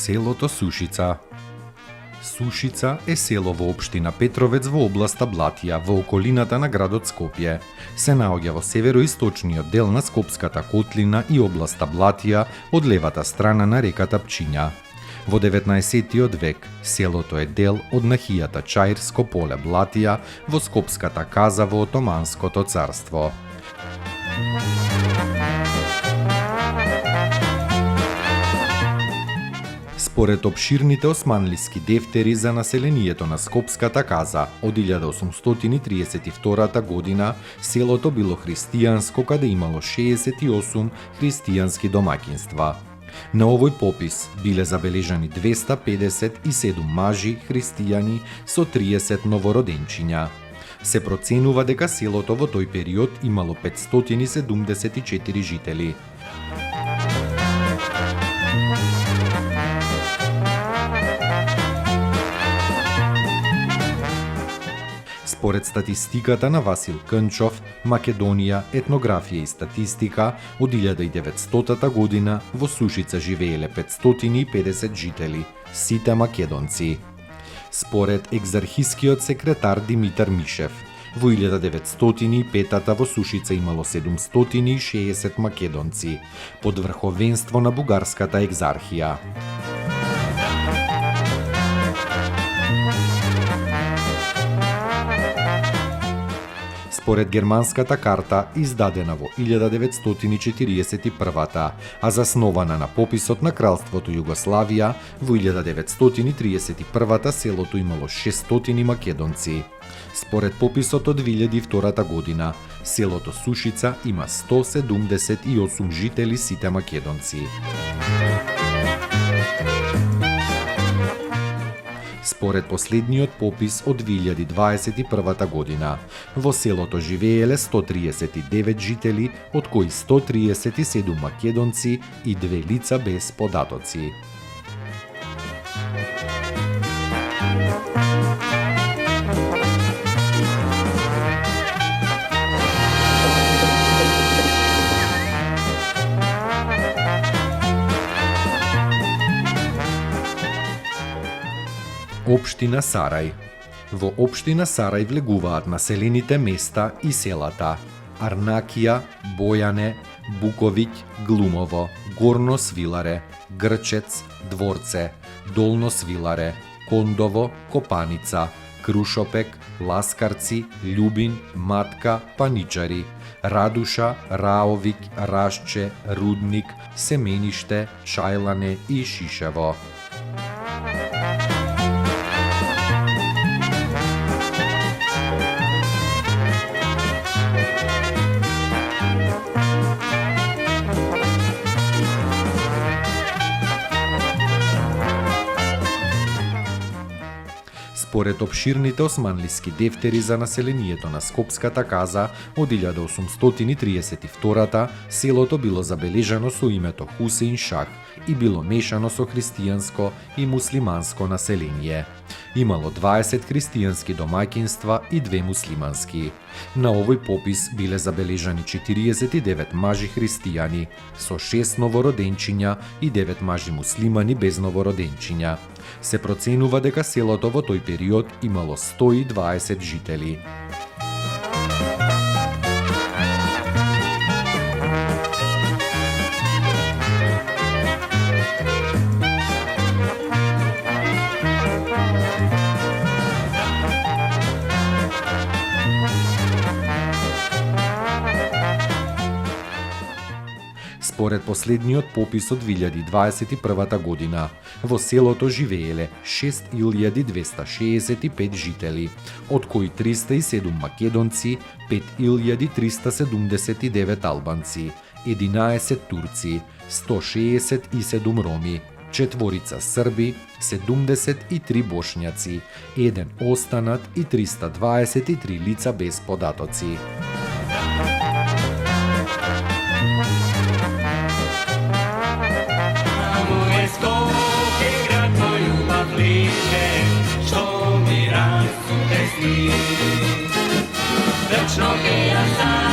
Селото Сушица. Сушица е село во општина Петровец во областа Блатија, во околината на градот Скопје. Се наоѓа во североисточниот дел на Скопската котлина и областа Блатија од левата страна на реката Пчиња. Во 19 век селото е дел од нахијата Чаирско поле Блатија во Скопската каза во Отоманското царство. Според обширните османлиски дефтери за населението на Скопската каза, од 1832 година селото било христијанско, каде имало 68 христијански домаќинства. На овој попис биле забележани 257 мажи христијани со 30 новороденчиња. Се проценува дека селото во тој период имало 574 жители. Според статистиката на Васил Кънчов, Македонија, етнографија и статистика, од 1900 година во Сушица живееле 550 жители, сите македонци. Според екзархискиот секретар Димитар Мишев, во 1905 во Сушица имало 760 македонци, под врховенство на бугарската екзархија. Според германската карта, издадена во 1941, а заснована на пописот на Кралството Југославија, во 1931 селото имало 600 македонци. Според пописот од 2002 година, селото Сушица има 178 жители, сите македонци. Според последниот попис од 2021 година, во селото живееле 139 жители, од кои 137 македонци и 2 лица без податоци. Општина Сарај. Во општина Сарај влегуваат населените места и селата Арнакија, Бојане, Буковиќ, Глумово, Горно Свиларе, Грчец, Дворце, Долно Свиларе, Кондово, Копаница, Крушопек, Ласкарци, Љубин, Матка, Паничари, Радуша, Раовиќ, Рашче, Рудник, Семениште, Чајлане и Шишево. Според обширните османлиски дефтери за населението на Скопската каза, од 1832 селото било забележано со името Хусеин Шах и било мешано со христијанско и муслиманско население. Имало 20 христијански домаќинства и 2 муслимански. На овој попис биле забележани 49 мажи христијани, со 6 новороденчиња и 9 мажи муслимани без новороденчиња. Се проценува дека селото во тој период имало 120 жители. Според последниот попис од 2021 година, во селото живееле 6265 жители, од кои 307 македонци, 5379 албанци, 11 турци, 167 роми, 4 срби, 73 бошњаци, 1 останат и 323 лица без податоци. Večno che la